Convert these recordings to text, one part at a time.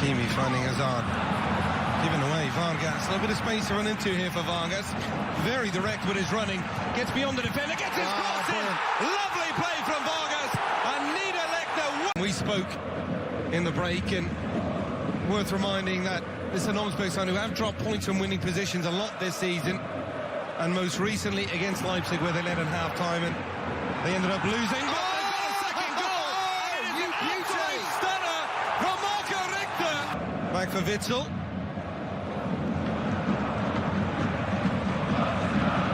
Hakimi finding Hazard. Given away, Vargas. A little bit of space to run into here for Vargas. Very direct with his running. Gets beyond the defender, gets his cross in. Lovely play from Vargas. And Niederlechner. We spoke in the break, and worth reminding that this is an Augsburg side who have dropped points from winning positions a lot this season. And most recently against Leipzig, where they led at half-time, and they ended up losing. But they've got a second goal. It is an absolute stunner from Marco Richter. Back for Witsel.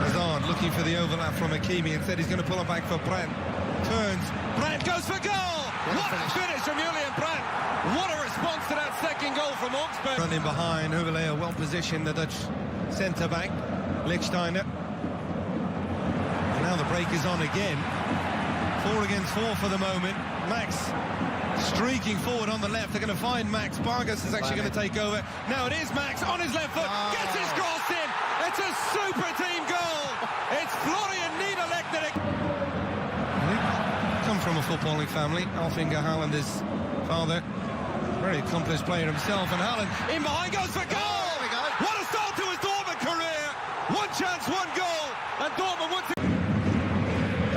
Hazard looking for the overlap from Hakimi. Instead, he's going to pull it back for Brandt. Turns. Brandt goes for goal. What a finish from Julian Brandt. What a response to that second goal from Augsburg. Running behind, Hovelea well positioned, the Dutch centre-back. Lichtsteiner. And now the break is on again. 4 against 4 for the moment. Max streaking forward on the left. They're going to find Max. Vargas is actually going to take over. Now it is Max on his left foot. Gets his cross in. It's a super team goal. It's Florian Niederlechner. Come from a footballing family. Alf-Inge Haaland is father. Very accomplished player himself. And Haaland in behind goes for goal. What a start to his Dortmund career. One chance, one goal, and Dortmund wants to...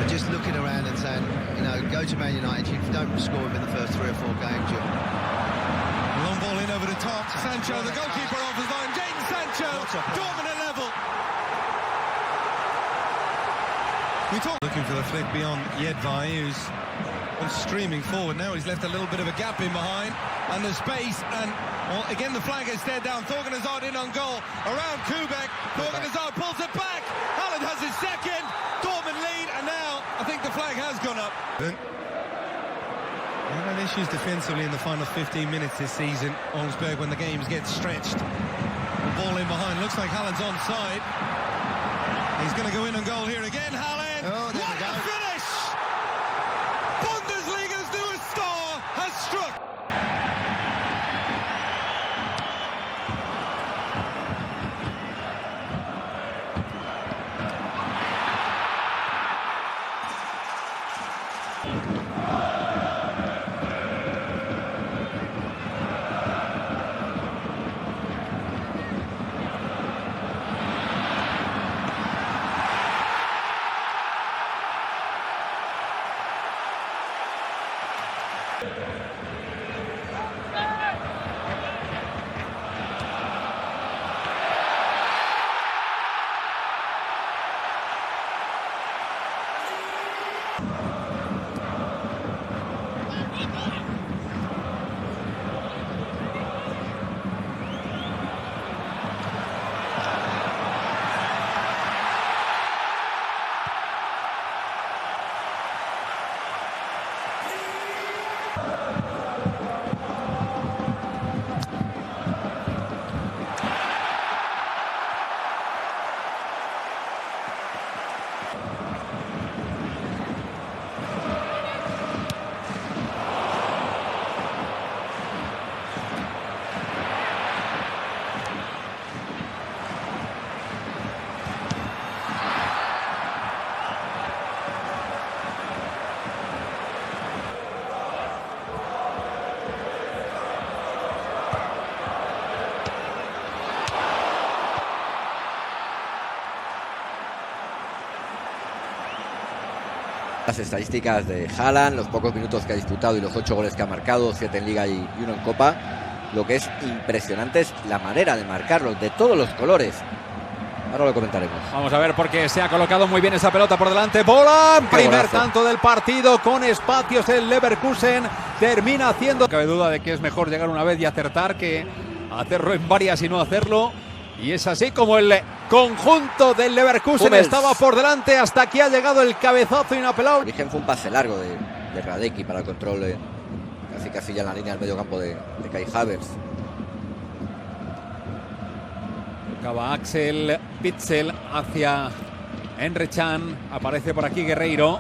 Just looking around and saying, you know, go to Man United. If you don't score him in the first 3 or 4 games, you... Long ball in over the top. Sancho, the goalkeeper off his line. Jadon Sancho, Dortmund at level. Looking for the flick beyond Jedvaj, who's streaming forward now. He's left a little bit of a gap in behind, and the space, and well, again the flag is stared down. Thorgan Hazard in on goal around Kubek. Thorgan Hazard pulls it back. Haaland has his second. Dortmund lead, and now I think the flag has gone up. They've had issues defensively in the final 15 minutes this season, Augsburg, when the games get stretched. The ball in behind, looks like Haaland's onside. He's going to go in on goal here again. Haaland. Oh, there we go. A finish! Bundesliga's newest star has struck. Las estadísticas de Haaland, los pocos minutos que ha disputado y los 8 goles que ha marcado, 7 en Liga y 1 en Copa. Lo que es impresionante es la manera de marcarlos, de todos los colores. Ahora lo comentaremos. Vamos a ver, porque se ha colocado muy bien esa pelota por delante. ¡Bola! Primer tanto del partido con espacios el Leverkusen. Termina haciendo... No cabe duda de que es mejor llegar una vez y acertar que hacerlo en varias y no hacerlo. Y es así como el conjunto del Leverkusen estaba por delante hasta que ha llegado el cabezazo inapelable. El origen fue un pase largo de Radecki para el control casi ya en la línea del medio campo de Kai Havertz. Tocaba Axel Witsel hacia Emre Can. Aparece por aquí Guerreiro.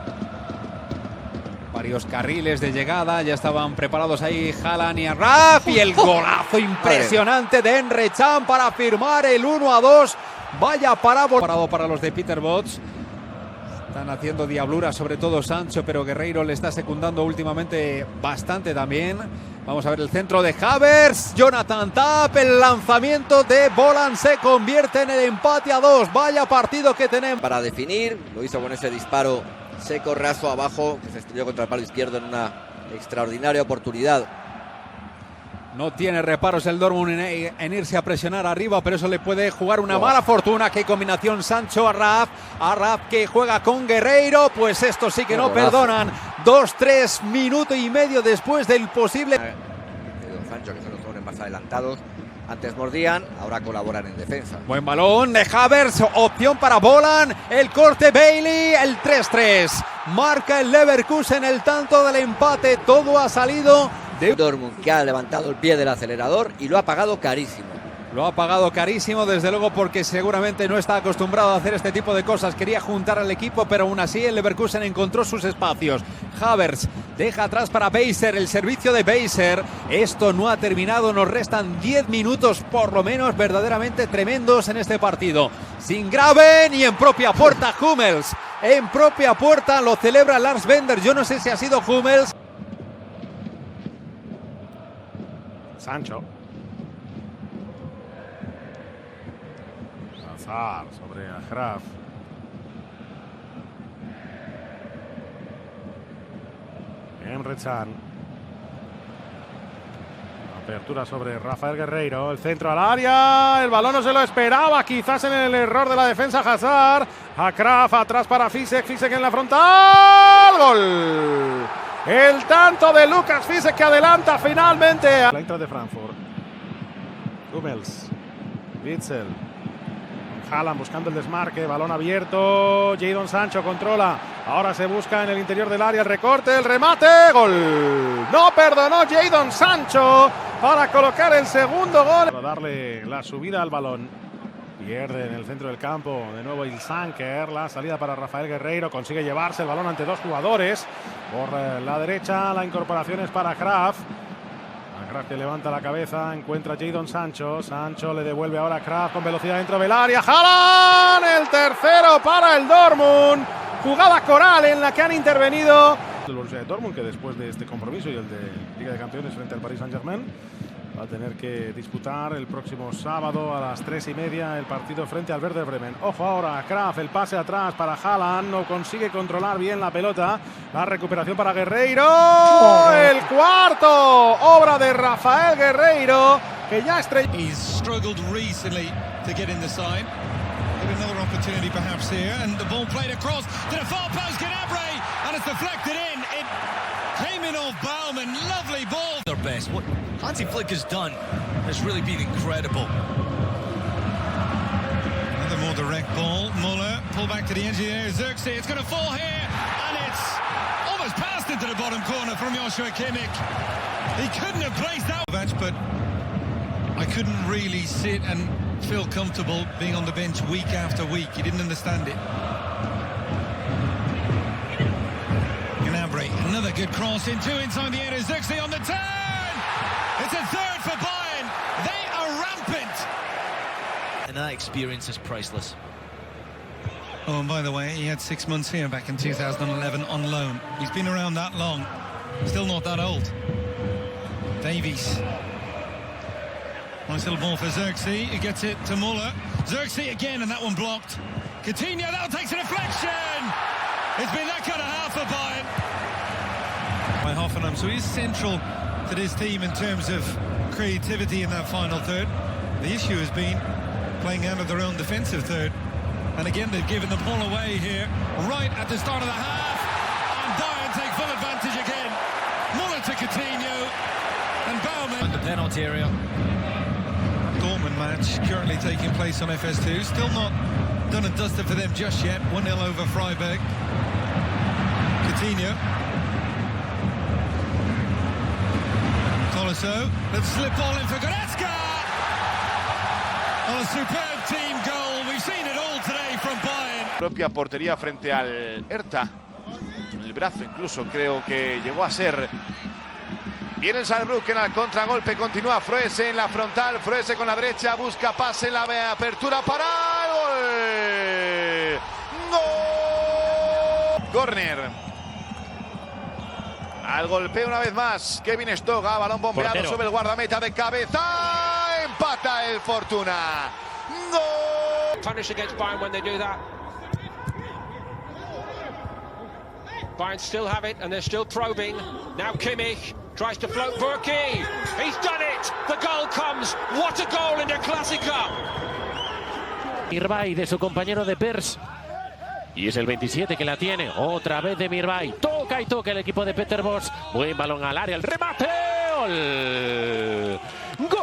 Varios carriles de llegada, ya estaban preparados ahí Haaland y Arraf, y el golazo impresionante de Emre Can para firmar el 1-2. Vaya parábola. Parado para los de Peter Bosz. Están haciendo diabluras, sobre todo Sancho, pero Guerreiro le está secundando últimamente bastante también. Vamos a ver el centro de Havertz, Jonathan Tah, el lanzamiento de Bolan se convierte en el empate a 2. Vaya partido que tenemos. Para definir, lo hizo con ese disparo seco, raso abajo, que se estrelló contra el palo izquierdo en una extraordinaria oportunidad. No tiene reparos el Dortmund en irse a presionar arriba, pero eso le puede jugar una mala fortuna. Qué combinación Sancho a Raf que juega con Guerreiro, pues esto sí que no perdonan. 2-3 minutos y medio después del posible. Sancho, que son los hombres más adelantados. Antes mordían, ahora colaboran en defensa. Buen balón de Havertz, opción para Bolan, el corte Bailey, el 3-3. Marca el Leverkusen el tanto del empate, todo ha salido de Dortmund, que ha levantado el pie del acelerador y lo ha pagado carísimo. Lo ha pagado carísimo, desde luego, porque seguramente no está acostumbrado a hacer este tipo de cosas. Quería juntar al equipo, pero aún así el Leverkusen encontró sus espacios. Havertz deja atrás para Beiser, el servicio de Beiser. Esto no ha terminado, nos restan 10 minutos por lo menos verdaderamente tremendos en este partido. Sin Graven y en propia puerta Hummels. En propia puerta lo celebra Lars Bender. Yo no sé si ha sido Hummels. Sancho. Azar sobre Graf. Emre Can. Apertura sobre Rafael Guerreiro. El centro al área. El balón no se lo esperaba. Quizás en el error de la defensa Hazard. A Graf atrás para Fisek. Fisek en la frontal. Gol. El tanto de Lucas Fisek que adelanta finalmente a la Eintracht de Frankfurt. Hummels. Witzel. Haaland buscando el desmarque, balón abierto, Jadon Sancho controla, ahora se busca en el interior del área el recorte, el remate, gol. No perdonó Jadon Sancho para colocar el segundo gol. Para darle la subida al balón, pierde en el centro del campo, de nuevo Ilsanker, la salida para Rafael Guerreiro, consigue llevarse el balón ante dos jugadores, por la derecha la incorporación es para Graf. Graf que levanta la cabeza, encuentra a Jadon Sancho. Sancho le devuelve ahora a Graf con velocidad dentro del área. Haaland, el tercero para el Dortmund. Jugada coral en la que han intervenido el Borussia de Dortmund, que después de este compromiso y el de Liga de Campeones frente al Paris Saint-Germain, va a tener que disputar el próximo sábado a las 3:30 el partido frente al Werder Bremen. Ojo ahora a Graf, el pase atrás para Haaland, no consigue controlar bien la pelota. La recuperación para Guerreiro, el cuarto, obra de Rafael Guerreiro, que ya estrelló. He's struggled recently to get in the side. Get another opportunity perhaps here, and the ball played across to the far post, Gnabry, and it's deflected in. It came in off Baumann, lovely ball. Their best. What Hansi Flick has done has really been incredible. Another more direct ball. Muller, pull back to the engineer. Xerxes, it's going to fall here, and it's almost passed into the bottom corner from Joshua Kimmich. He couldn't have placed that match, but I couldn't really sit and feel comfortable being on the bench week after week. He didn't understand it. Gnabry, another good cross in two inside the area. Xerxes on the turn. It's a third for Bayern. They are rampant. And that experience is priceless. Oh, and by the way, he had 6 months here back in 2011 on loan. He's been around that long. Still not that old. Davies. Nice little ball for Xerxes. He gets it to Muller. Xerxes again, and that one blocked. Coutinho, that'll take a deflection. It's been that kind of half for Bayern. By Hoffenheim, so he's central to this team in terms of creativity in that final third. The issue has been playing out of their own defensive third. And again, they've given the ball away here right at the start of the half. And Bayern take full advantage again. Muller to Coutinho. And Baumann. The penalty area. Dortmund match currently taking place on FS2. Still not done and dusted for them just yet. 1-0 over Freiburg. Coutinho. Tolisso. Let's slip ball in for Goretzka. Oh, a superb team goal. We've seen it all today from Bayern. Propia portería frente al Hertha. El brazo incluso creo que llegó a ser. Viene el Saarbrücken al contragolpe, continúa Freuze en la frontal, Freuze con la derecha, busca pase, la apertura para el gol. ¡Gol! Corner. Al golpeo una vez más. Kevin Stoga, balón bombeado Portero. sobre el guardameta de cabeza. Empata el Fortuna. ¡Gol! Punish against Bayern when they do that. Bayern still have it and they're still probing. Now Kimmich tries to float Burki. He's done it. The goal comes. What a goal in the Clásica. Mirbay de su compañero de Pers. Y es el 27 que la tiene. Otra vez de Mirbay. Toca y toca el equipo de Peter Bosz. Buen balón al área. El remate. ¡Gol! ¡Gol!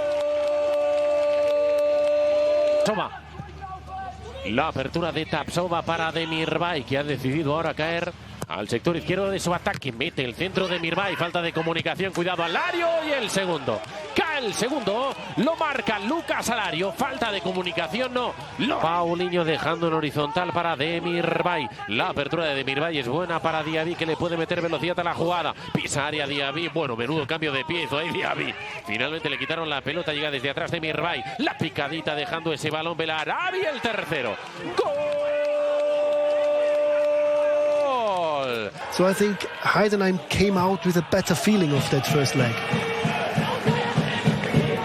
Toma. La apertura de Tapsova para Demirbay, que ha decidido ahora caer al sector izquierdo de su ataque. Mete el centro de Mirbay. Falta de comunicación. Cuidado al Alario. Y el segundo. Cae el segundo. Lo marca Lucas Alario. Falta de comunicación. No. Paulinho dejando en horizontal para Demirbay. La apertura de Demirbay es buena para Diaby, que le puede meter velocidad a la jugada. Pisa área Diaby. Bueno, menudo cambio de pie hizo ahí Diaby. Finalmente le quitaron la pelota. Llega desde atrás Demirbay. La picadita dejando ese balón Belarabi. El tercero. ¡Gol! So I think Heidenheim came out with a better feeling of that first leg.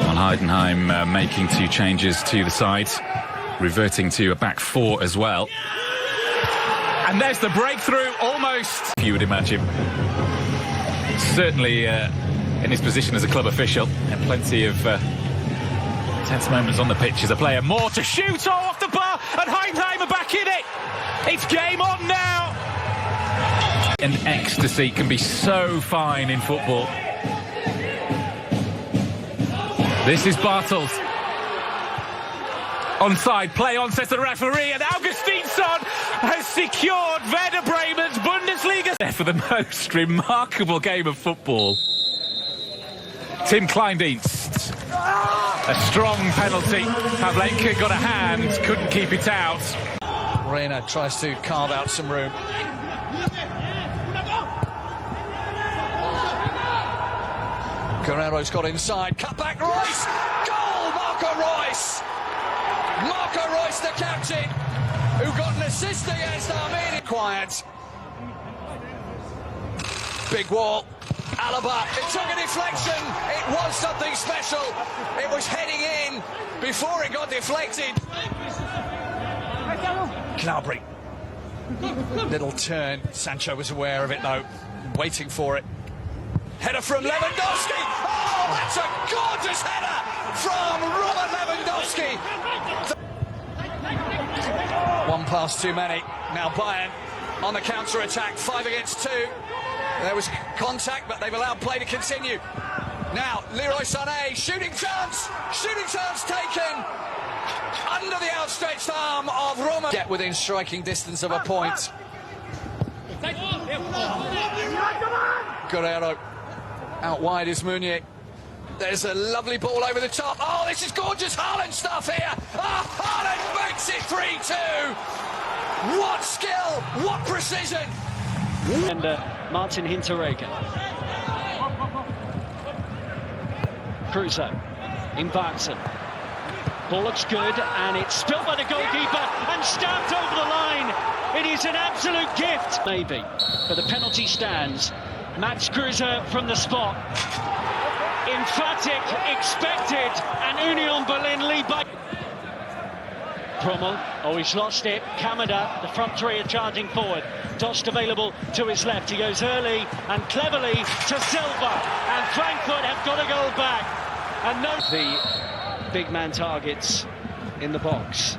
On Heidenheim making 2 changes to the side, reverting to a back 4 as well. And there's the breakthrough, almost, you would imagine. Certainly in his position as a club official, and plenty of tense moments on the pitch as a player. More to shoot off the bar, and Heidenheim are back in it. It's game on now. And ecstasy can be so fine in football. This is Bartels. Onside, play on, says the referee, and Augustinsson has secured Werder Bremen's Bundesliga for the most remarkable game of football. Tim Kleindienst. A strong penalty. Pavlenka got a hand, couldn't keep it out. Reina tries to carve out some room. Guerrero's got inside, cut back Royce, goal, Marco Royce! Marco Royce, the captain, who got an assist against Armenia. Quiet. Big wall, Alaba, it took a deflection, it was something special, it was heading in before it got deflected. Gnabry, little turn, Sancho was aware of it though, waiting for it. Header from Lewandowski. Oh, that's a gorgeous header from Robert Lewandowski. 1 pass too many. Now Bayern on the counter-attack, 5 against 2. There was contact, but they've allowed play to continue. Now, Leroy Sané, shooting chance taken. Under the outstretched arm of Roma. Get within striking distance of a point. Guerrero. Out wide is Meunier. There's a lovely ball over the top. Oh, this is gorgeous Haaland stuff here. Oh, Haaland makes it 3-2. What skill, what precision. And Martin Hinteregger. Crusoe in Barton. Ball looks good, and it's spilled by the goalkeeper and stamped over the line. It is an absolute gift. Maybe, but the penalty stands. Max Kruse from the spot. Emphatic, expected, and Union Berlin lead by... Prommel, oh, he's lost it. Kamada, the front three are charging forward. Dost available to his left. He goes early and cleverly to Silva. And Frankfurt have got to go back. And no... The big man targets in the box.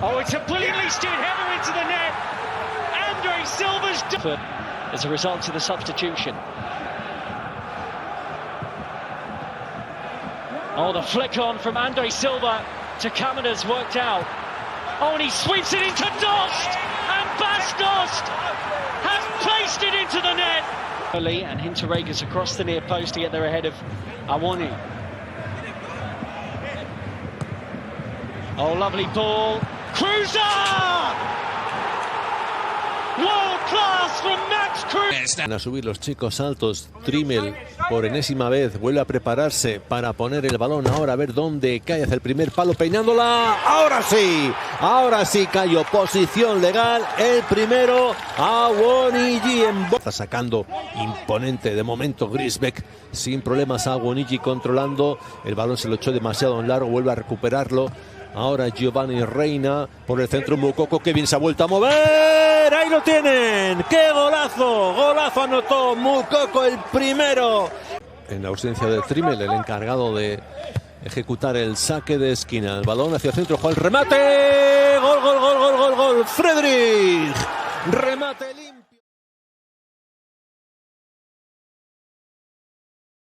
Oh, it's a brilliantly steered header into the net. Andre Silva's... As a result of the substitution. Oh, the flick on from Andre Silva to Kamada's worked out. Oh, and he sweeps it into Dost, and Bas Dost has placed it into the net. Early, and Hinteregger's across the near post to get there ahead of Awani. Oh, lovely ball. Cruiser! World class from Max Kruse. Van a subir los chicos altos. Trimmel por enésima vez vuelve a prepararse para poner el balón ahora, a ver dónde cae hacia el primer palo, peinándola. Ahora sí cayó. Posición legal, el primero a Wonigi está sacando imponente de momento Griesbeck, sin problemas a Wonigi controlando, el balón se lo echó demasiado en largo, vuelve a recuperarlo. Ahora Giovanni Reina por el centro, Moukoko, que bien se ha vuelto a mover. Ahí lo tienen. ¡Qué golazo! Golazo anotó Moukoko, el primero. En la ausencia de Trimmel, el encargado de ejecutar el saque de esquina. El balón hacia el centro, juega el remate. Gol. Friedrich. Remate.